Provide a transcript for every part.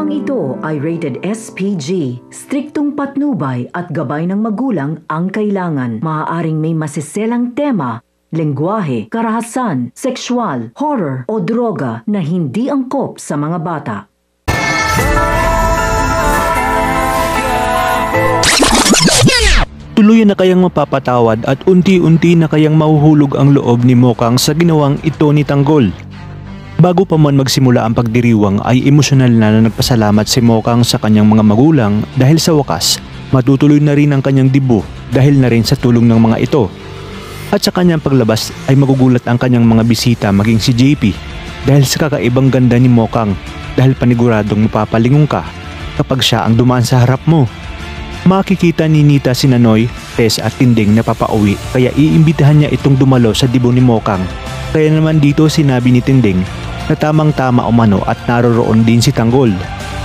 Programang ito ay rated SPG. Striktong patnubay at gabay ng magulang ang kailangan. Maaaring may masiselang tema, lengguwahe, karahasan, sexual, horror o droga na hindi angkop sa mga bata. Tuluyan na kayang mapapatawad at unti-unti na kayang mahuhulog ang loob ni Mokang sa ginawang ito ni Tanggol. Bago pa man magsimula ang pagdiriwang ay emosyonal na nagpasalamat si Mokang sa kanyang mga magulang dahil sa wakas matutuloy na rin ang kanyang debut dahil na rin sa tulong ng mga ito. At sa kanyang paglabas ay magugulat ang kanyang mga bisita maging si JP dahil sa kakaibang ganda ni Mokang dahil paniguradong mapapalingon ka kapag siya ang dumaan sa harap mo. Makikita ni Nita si Nanoy, Tess at Tinding na papauwi kaya iimbitahan niya itong dumalo sa debut ni Mokang. Kaya naman dito sinabi ni Tinding na tamang-tama umano at naroroon din si Tanggol.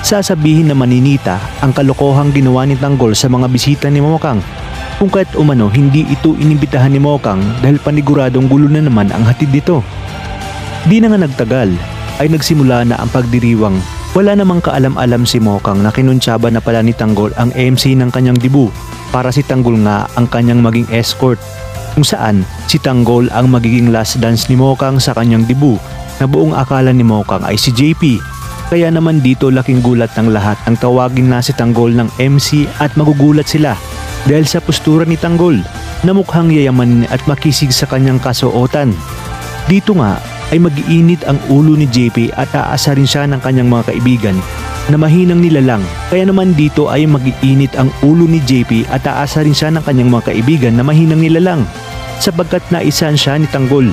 Sasabihin naman ni Nita ang kalokohang ginawa ni Tanggol sa mga bisita ni Mokang. Kung kahit umano hindi ito inimbitahan ni Mokang dahil paniguradong gulo na naman ang hatid dito. Di na nga nagtagal ay nagsimula na ang pagdiriwang. Wala namang kaalam-alam si Mokang na kinuntsaba na pala ni Tanggol ang MC ng kanyang debut para si Tanggol nga ang kanyang maging escort. Kung saan si Tanggol ang magiging last dance ni Mokang sa kanyang debut na buong akala ni Mokang ay si JP. Kaya naman dito laking gulat ng lahat ang tawagin na si Tanggol ng MC at magugulat sila dahil sa postura ni Tanggol na mukhang yayaman at makisig sa kanyang kasuotan. Dito nga ay mag-iinit ang ulo ni JP at aasarin siya ng kanyang mga kaibigan na mahinang nilalang. Kaya naman dito ay mag-iinit ang ulo ni JP at aasarin siya ng kanyang mga kaibigan na mahinang nilalang sapagkat naisan siya ni Tanggol.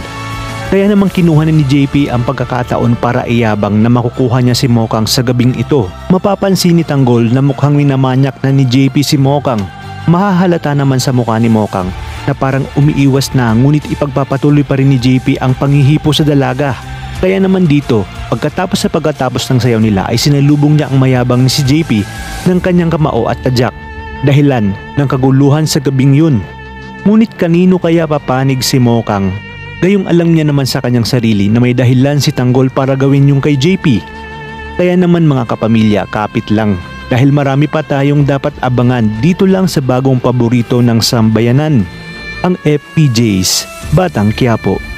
Kaya naman kinuha na ni JP ang pagkakataon para iyabang na makukuha niya si Mokang sa gabing ito. Mapapansin ni Tanggol na mukhang minamanyak na ni JP si Mokang. Mahahalata naman sa mukha ni Mokang na parang umiiwas na ngunit ipagpapatuloy pa rin ni JP ang panghihipo sa dalaga. Kaya naman dito, pagkatapos ng sayaw nila ay sinalubong niya ang mayabang ni si JP ng kanyang kamao at tadyak, dahilan ng kaguluhan sa gabing yun. Ngunit kanino kaya papanig si Mokang? Gayong alam niya naman sa kanyang sarili na may dahilan si Tanggol para gawin yung kay JP. Kaya naman mga kapamilya, kapit lang. Dahil marami pa tayong dapat abangan dito lang sa bagong paborito ng sambayanan, ang FPJ's Batang Quiapo.